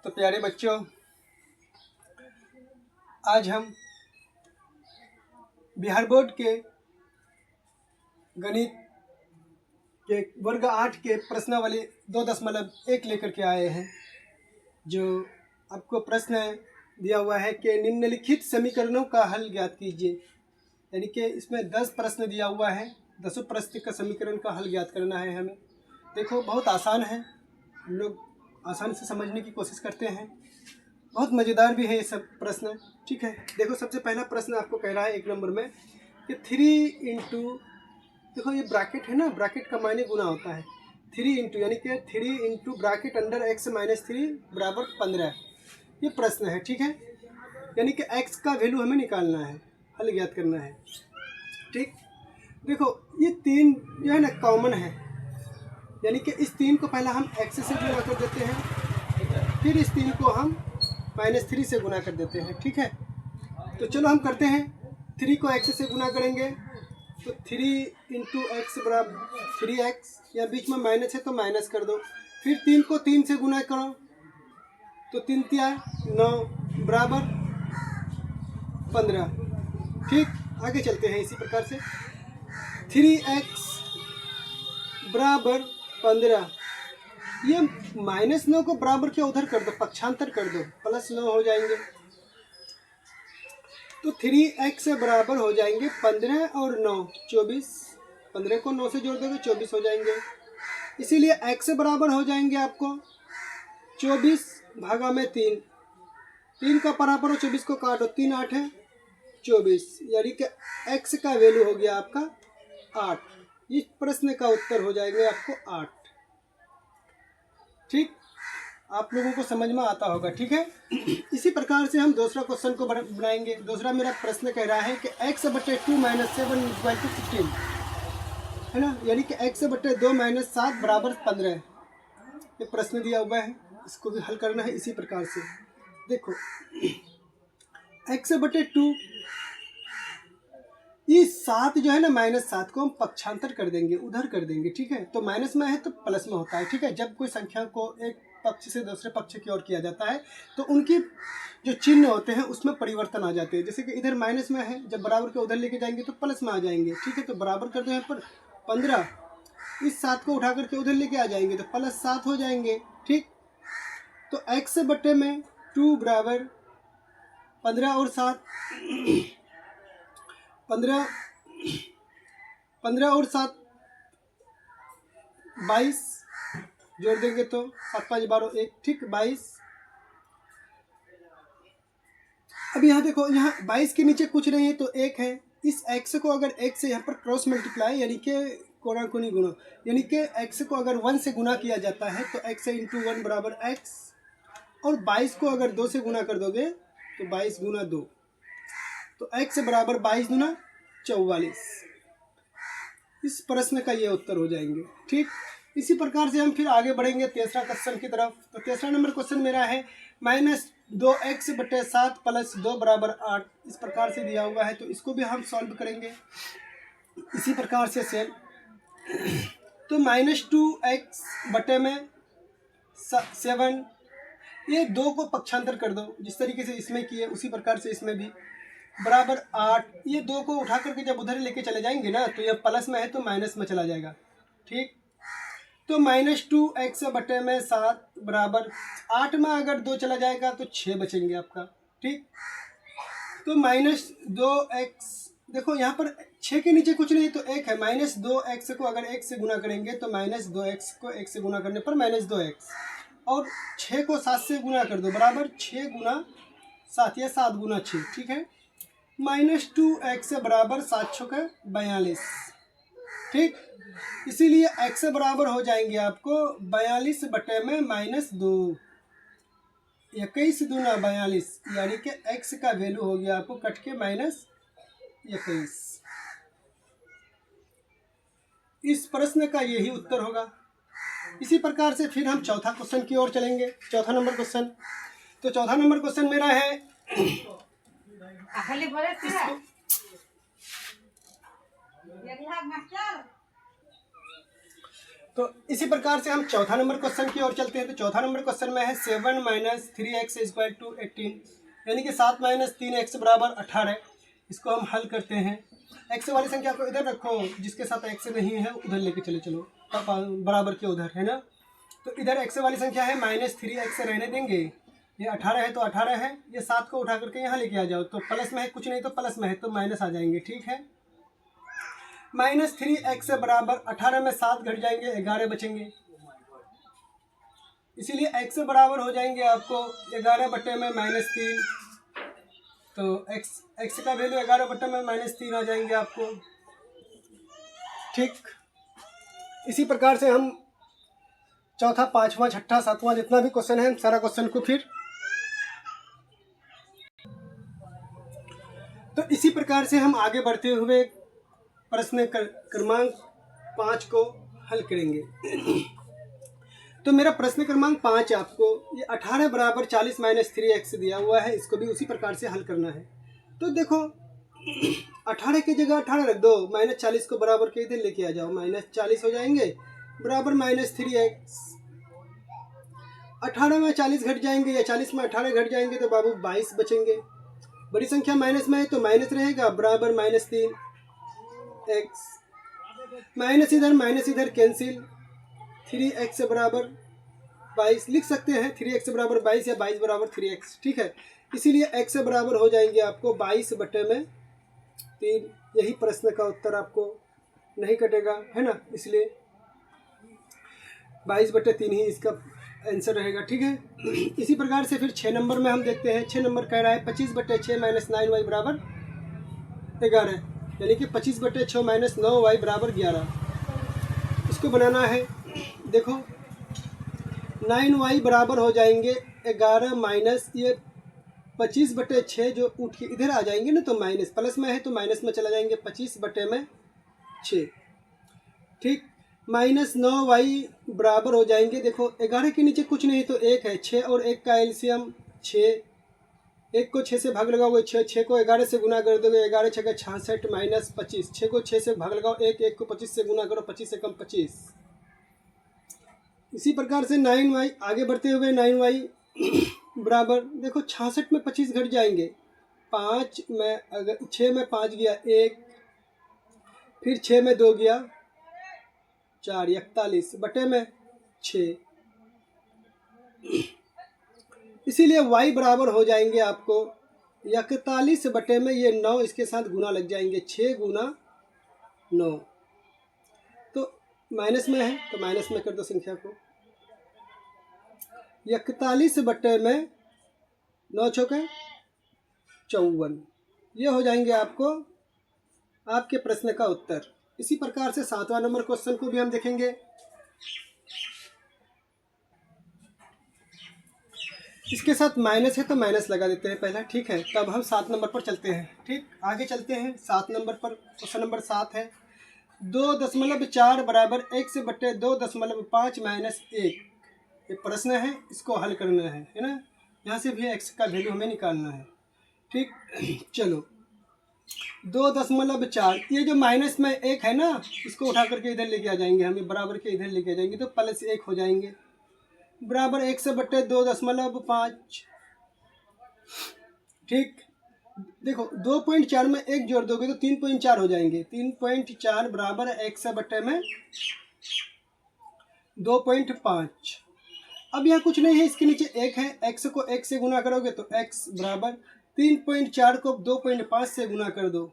तो प्यारे बच्चों, आज हम बिहार बोर्ड के गणित के वर्ग 8 के प्रश्नावली 2.1 लेकर के आए हैं। जो आपको प्रश्न दिया हुआ है कि निम्नलिखित समीकरणों का हल ज्ञात कीजिए। यानी कि इसमें 10 प्रश्न दिया हुआ है, 10 प्रश्न का समीकरण का हल ज्ञात करना है हमें। देखो, बहुत आसान है, हम लोग आसानी से समझने की कोशिश करते हैं। बहुत मज़ेदार भी है ये सब प्रश्न। ठीक है, देखो, सबसे पहला प्रश्न आपको कह रहा है 1 नंबर में कि 3 इंटू, देखो ये ब्रैकेट है ना, ब्रैकेट का मायने गुना होता है। 3 इंटू यानी कि 3 into bracket under x minus 3 बराबर 15, ये प्रश्न है। ठीक है, यानी कि x का वैल्यू हमें निकालना है, हल ज्ञात करना है। ठीक, देखो ये 3 जो है ना कॉमन है, यानी कि इस 3 को पहला हम x से गुना कर देते हैं, फिर इस 3 को हम -3 से गुना कर देते हैं। ठीक है, तो चलो हम करते हैं। 3 को x से गुना करेंगे तो 3 इंटू एक्स बराबर 3x, या बीच में माइनस है तो माइनस कर दो। फिर 3 को 3 से गुना करो तो 3 तिया 9 बराबर 15। ठीक, आगे चलते हैं इसी प्रकार से। 3x बराबर 15, ये -9 को बराबर के उधर कर दो, पक्षांतर कर दो, +9 हो जाएंगे। तो 3x बराबर हो जाएंगे 15 और 9 24। 15 को 9 से जोड़ दोगे 24 हो जाएंगे। इसीलिए x बराबर हो जाएंगे आपको 24 भागा में 3। 3 का बराबर हो 24 को काटो, 3 8 है 24, यानी कि x का वैल्यू हो गया आपका 8। इस प्रश्न का उत्तर हो जाएंगे आपको 8। ठीक, आप लोगों को समझ में आता होगा। ठीक है, इसी प्रकार से हम दूसरा क्वेश्चन को बनाएंगे। दूसरा मेरा प्रश्न कह रहा है कि x/2 - 7 = 15 है ना, यानी कि x/2 - 7 बराबर 15। ये प्रश्न दिया हुआ है, इसको भी हल करना है इसी प्रकार से। देखो, x/2, ये 7 जो है ना, -7 को हम पक्षांतर कर देंगे, उधर कर देंगे। ठीक है, तो माइनस में है तो प्लस में होता है। ठीक है, जब कोई संख्या को एक पक्ष से दूसरे पक्ष की ओर किया जाता है तो उनकी जो चिन्ह होते हैं उसमें परिवर्तन आ जाते हैं। जैसे कि इधर माइनस में है, जब बराबर के उधर लेके जाएंगे तो प्लस में आ जाएंगे। ठीक है, तो बराबर कर दो यहाँ पर 15, इस 7 को उठा करके उधर लेके आ जाएंगे तो +7 हो जाएंगे। ठीक, तो x/2 बराबर 15 और 7 15 और 7 22, जोड़ देंगे तो 7 5 12 1। ठीक, 22। अब यहाँ देखो, यहाँ 22 के नीचे कुछ नहीं है तो 1 है। इस x को अगर 1 से यहाँ पर क्रॉस मल्टीप्लाई यानी कि कोणाकुनी गुणा, यानी कि x को अगर 1 से गुना किया जाता है तो x इंटू 1 बराबर x, और 22 को अगर 2 से गुना कर दोगे तो 22 गुना 2, तो x बराबर 22 गुना 44। इस प्रश्न का ये उत्तर हो जाएंगे। ठीक, इसी प्रकार से हम फिर आगे बढ़ेंगे तीसरा क्वेश्चन की तरफ। तो तीसरा नंबर क्वेश्चन मेरा है -2x/7 + 2 बराबर 8। इस प्रकार से दिया हुआ है, तो इसको भी हम सॉल्व करेंगे इसी प्रकार से सेम। तो -2x/7, ये 2 को पक्षांतर कर दो, जिस तरीके से इसमें किए उसी प्रकार से इसमें भी, बराबर 8। ये 2 को उठा करके जब उधर लेके चले जाएंगे ना तो ये प्लस में है तो माइनस में चला जाएगा। ठीक, तो -2x/7 बराबर 8 में अगर 2 चला जाएगा तो 6 बचेंगे आपका। ठीक, तो -2x, देखो यहाँ पर 6 के नीचे कुछ नहीं तो 1 है। -2x को अगर 1 से गुना करेंगे तो -2x को 1 से गुना करने पर -2x, और 6 को 7 से गुना कर दो, बराबर 6 गुना 7 या 7 गुना 6। ठीक है, -2x बराबर 7 × 42। ठीक, इसीलिए x बराबर हो जाएंगे आपको 42 बटे में -2, 21 दूना 42, यानी कि x का वैल्यू हो गया आपको कट के -21। इस प्रश्न का यही उत्तर होगा। इसी प्रकार से फिर हम चौथा क्वेश्चन की ओर चलेंगे। चौथा नंबर क्वेश्चन, तो चौथा नंबर क्वेश्चन मेरा है तो इसी प्रकार से हम चौथा नंबर क्वेश्चन की ओर चलते हैं। तो चौथा नंबर क्वेश्चन में है 7 - 3x = 18, यानी कि 7 - 3x बराबर 18। इसको हम हल करते हैं। x वाली संख्या को इधर रखो, जिसके साथ x नहीं है उधर लेके चलो बराबर के उधर, है ना। तो इधर x वाली संख्या है -3x रहने देंगे, ये 18 है तो 18 है, ये 7 को उठा करके यहाँ लेके आ जाओ, तो प्लस में है, कुछ नहीं तो प्लस में है तो माइनस आ जाएंगे, ठीक है। -3x बराबर 18 में 7 घट जाएंगे, 11 बचेंगे, इसीलिए x बराबर हो जाएंगे आपको 11/-3। तो x का वैल्यू 11/-3 आ जाएंगे आपको, ठीक। इसी प्रकार से हम चौथा, पांचवा, छठा, सातवां जितना भी क्वेश्चन है सारा क्वेश्चन को फिर तो इसी प्रकार से हम आगे बढ़ते हुए प्रश्न क्रमांक 5 को हल करेंगे। तो मेरा प्रश्न क्रमांक 5 आपको ये 18 बराबर 40 - 3x दिया हुआ है, इसको भी उसी प्रकार से हल करना है। तो देखो 18 की जगह 18 रख दो, -40 को बराबर के इधर लेके आ जाओ, -40 हो जाएंगे बराबर -3x। 18 में 40 घट जाएंगे या 40 में 18 घट जाएंगे तो बाबू 22 बचेंगे। बड़ी संख्या माइनस में है तो माइनस रहेगा, बराबर -3x। माइनस इधर कैंसिल, 3x बराबर 22 लिख सकते हैं, 3x बराबर 22 या 22 बराबर 3x, ठीक है। इसीलिए x बराबर हो जाएंगे आपको 22/3। यही प्रश्न का उत्तर आपको नहीं कटेगा, है ना, इसलिए 22/3 ही इसका आंसर रहेगा, ठीक है। इसी प्रकार से फिर 6 नंबर में हम देखते हैं। 6 नंबर कह रहा है 25/6 - 9y बराबर 11, यानी कि 25/6 - 9y बराबर 11। इसको बनाना है, देखो 9y बराबर हो जाएंगे 11 माइनस ये 25/6 जो उठ के इधर आ जाएंगे ना, तो माइनस, प्लस में है तो माइनस में चला जाएंगे, 25/6, ठीक। -9y बराबर हो जाएंगे, देखो 11 के नीचे कुछ नहीं तो 1 है, 6 और 1 का एलसीएम 6, 1 को 6 से भाग लगाओगे 6 को 11 से गुना कर दोगे, 11 6 66 - 25, 6 को 6 से भाग लगाओ 1 को 25 से गुना करो, 25 से कम 25। इसी प्रकार से 9y आगे बढ़ते हुए 9y बराबर देखो 66 में 25 घट जाएंगे, 5 में अगर 6 में 5 गया 1, फिर 6 में 2 गया 4, 41/6। इसीलिए y बराबर हो जाएंगे आपको 41 में ये 9 इसके साथ गुना लग जाएंगे, 6 गुना 9, तो माइनस में है तो माइनस में कर दो संख्या को, 41 में 9 चौके 54, ये हो जाएंगे आपको आपके प्रश्न का उत्तर। इसी प्रकार से 7वां नंबर क्वेश्चन को भी हम देखेंगे। इसके साथ माइनस है तो माइनस लगा देते हैं पहला, ठीक है। तब हम 7 नंबर पर चलते हैं, ठीक। आगे चलते हैं 7 नंबर पर। क्वेश्चन नंबर 7 है 2.4 बराबर x/2.5 - 1। ये प्रश्न है, इसको हल करना है ना। यहाँ से भी x का वैल्यू हमें निकालना है, ठीक। चलो 2.4, ये जो माइनस में 1 है ना, इसको उठा करके इधर लेके आ जाएंगे, हम ये बराबर के इधर लेके आ जाएंगे तो +1 हो जाएंगे, बराबर x/2.5, ठीक। देखो 2.4 में 1 जोड़ दोगे तो 3.4 हो जाएंगे, 3.4 बराबर x/2.5। अब यहाँ कुछ नहीं है, इसके नीचे 1 है, x को 1 से गुना करोगे तो x बराबर 3.4 को 2.5 से गुना कर दो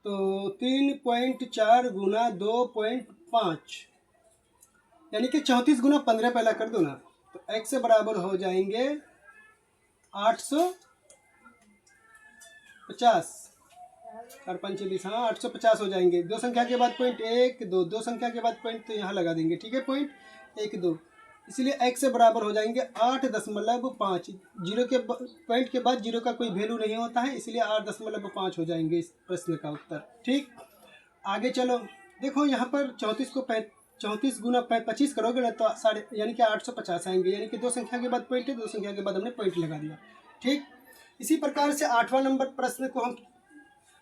तो 3.4 गुना 2.5, यानी कि 34 गुना 15 पहला कर दो ना, तो x बराबर हो जाएंगे 850 और 5 20, हाँ 850 हो जाएंगे। 2 संख्या के बाद पॉइंट 1 2, 2 संख्या के बाद पॉइंट तो यहाँ लगा देंगे, ठीक है, पॉइंट 1 2, इसलिए x से बराबर हो जाएंगे 8.5। जीरो के पॉइंट के बाद जीरो का कोई वैल्यू नहीं होता है, इसलिए 8.5 हो जाएंगे इस प्रश्न का उत्तर, ठीक। आगे चलो, देखो यहाँ पर 34 को 34 गुना 25 करोगे ना तो यानी कि 850 आएंगे, यानी कि 2 संख्या के बाद पॉइंट है, 2 संख्या के बाद हमने पॉइंट लगा दिया, ठीक। इसी प्रकार से 8वां नंबर प्रश्न को हम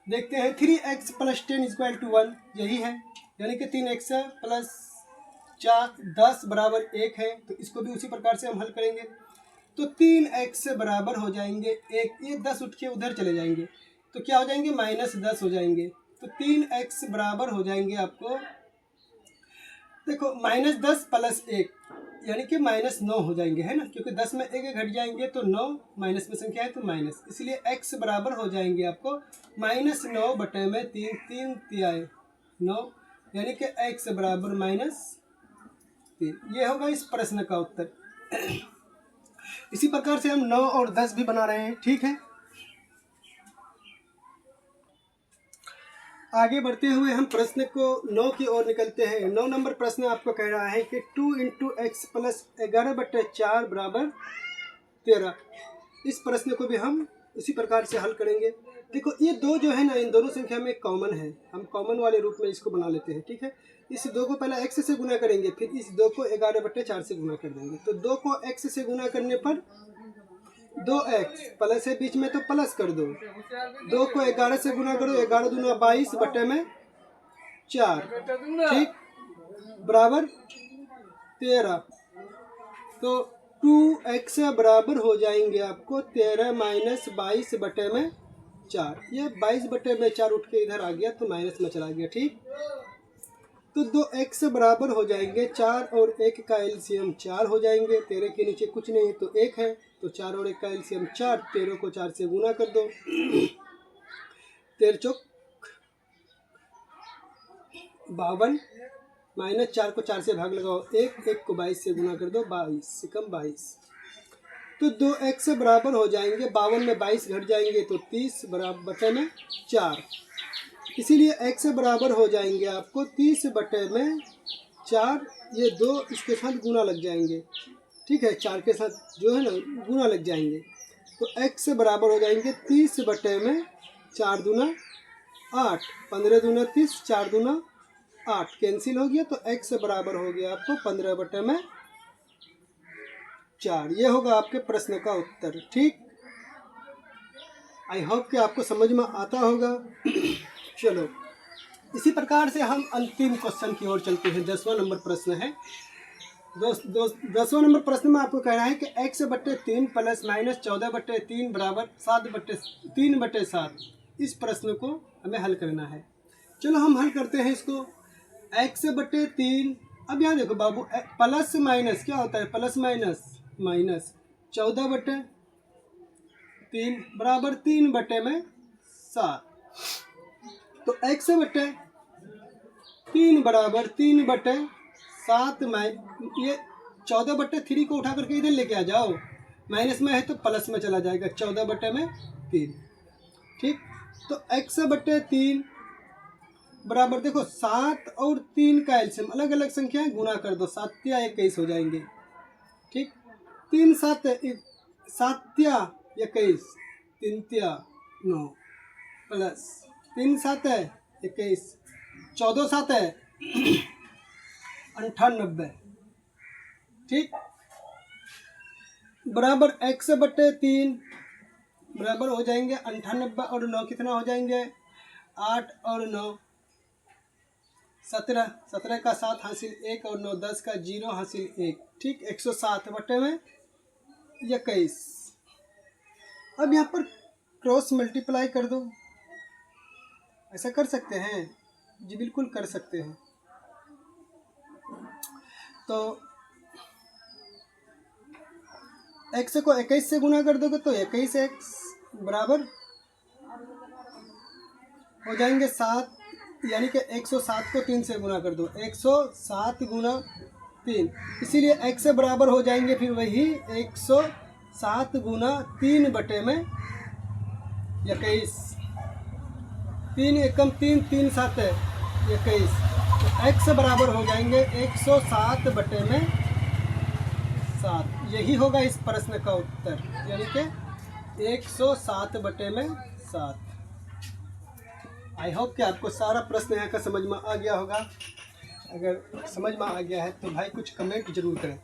देखते हैं। 3x + 10 = 1, यही है, यानी कि 3x + 10 बराबर 1 है, तो इसको भी उसी प्रकार से हम हल करेंगे। तो 3x बराबर हो जाएंगे 1, ये 10 उठ के उधर चले जाएंगे तो क्या हो जाएंगे -10 हो जाएंगे। तो 3x बराबर हो जाएंगे आपको, देखो -10 + 1 यानी कि -9 हो जाएंगे, है ना, क्योंकि 10 में 1 घट जाएंगे तो 9 माइनस में संख्या है तो माइनस, इसलिए x बराबर हो जाएंगे आपको -9 बटे में 3, 3 तिहाई 9 यानी कि x बराबर -3। ये होगा इस प्रश्न का उत्तर। इसी प्रकार से हम 9 और 10 भी बना रहे हैं, ठीक है। आगे बढ़ते हुए हम प्रश्न को 9 की ओर निकलते हैं। 9 नंबर प्रश्न आपको कह रहा है कि 2 × x + 11/4 बराबर 13। इस प्रश्न को भी हम उसी प्रकार से हल करेंगे। देखो ये दो जो है ना, इन दोनों संख्या में कॉमन है, हम कॉमन वाले रूप में इसको बना लेते हैं, ठीक है। इस 2 को पहले x से गुना करेंगे, फिर इस 2 को 11/4 से गुना कर देंगे। तो 2 को x से गुना करने पर 2x प्लस है बीच में तो प्लस कर दो, 2 को 11 से गुना करो, 11 दूना 22 बटे में 4, ठीक, बराबर 13। तो 2x बराबर हो जाएंगे आपको 13 - 22 बटे में 4। ये 22 बटे में 4 उठ के इधर आ गया तो माइनस में चला गया, ठीक। तो 2x बराबर हो जाएंगे 4 और 1 का एलसीएम 4 हो जाएंगे। 13 के नीचे कुछ नहीं तो 1 है, तो 4 और 1 का एलसीएम 4, 13 को 4 से गुना कर दो, 13 चौक 52 -4 को 4 से भाग लगाओ 1, 1 को 22 से गुना कर दो 22 से कम 22। तो 2x बराबर हो जाएंगे 52 में 22 घट जाएंगे तो 30 बराबर बटे में 4, इसीलिए x बराबर हो जाएंगे आपको 30 बटे में 4। ये 2 इसके साथ गुना लग जाएंगे, ठीक है, 4 के साथ जो है ना गुना लग जाएंगे। तो x बराबर हो जाएंगे 30 बटे में 4 दूना 8, 15 दूना 30, 4 दूना 8 कैंसिल हो गया, तो x बराबर हो गया आपको 15 बटे में 4। ये होगा आपके प्रश्न का उत्तर, ठीक। आई होप कि आपको समझ में आता होगा। चलो इसी प्रकार से हम अंतिम क्वेश्चन की ओर चलते हैं। 10वां नंबर प्रश्न है। 10वां नंबर प्रश्न में आपको कह रहा है कि x/3 + -14/3 बराबर 3/7। इस प्रश्न को हमें हल करना है। चलो हम हल करते हैं इसको। x/3, अब यहाँ देखो बाबू, प्लस माइनस क्या होता है, प्लस माइनस 14/3 बराबर 3/7। तो x/3 बराबर 3/7 ये 14/3 को उठा करके इधर लेके आ जाओ, माइनस में है तो प्लस में चला जाएगा 14/3, ठीक। तो x/3 बराबर देखो 7 और 3 का एलसीएम अलग अलग संख्या गुना कर दो, 7 × 21 हो जाएंगे, ठीक। 3 × 7 = 21, 3 × 9 प्लस 3 × 7 = 21, 14 × 7 = 98, ठीक, बराबर x/3 बराबर हो जाएंगे 98 और 9 कितना हो जाएंगे, 8 और 9 17, 17 का 7 हासिल 1 और 9 10 का 0 हासिल 1, ठीक, 107 बटे में 21। अब यहाँ पर क्रॉस मल्टीप्लाई कर दो, ऐसा कर सकते हैं जी, बिल्कुल कर सकते हैं। तो x को 21 से गुना कर दोगे तो 21x बराबर हो जाएंगे 7, यानी कि 107 को 3 से गुना कर दो, 107 × 3, इसीलिए x बराबर हो जाएंगे फिर वही 107 × 3 बटे में 21, 3 एकम 3, 3 × 7 = 21। तो x बराबर हो जाएंगे 107 बटे में 7। यही होगा इस प्रश्न का उत्तर, यानी कि 107 बटे में 7। आई होप कि आपको सारा प्रश्न यहाँ का समझ में आ गया होगा। अगर समझ में आ गया है तो भाई कुछ कमेंट जरूर करें।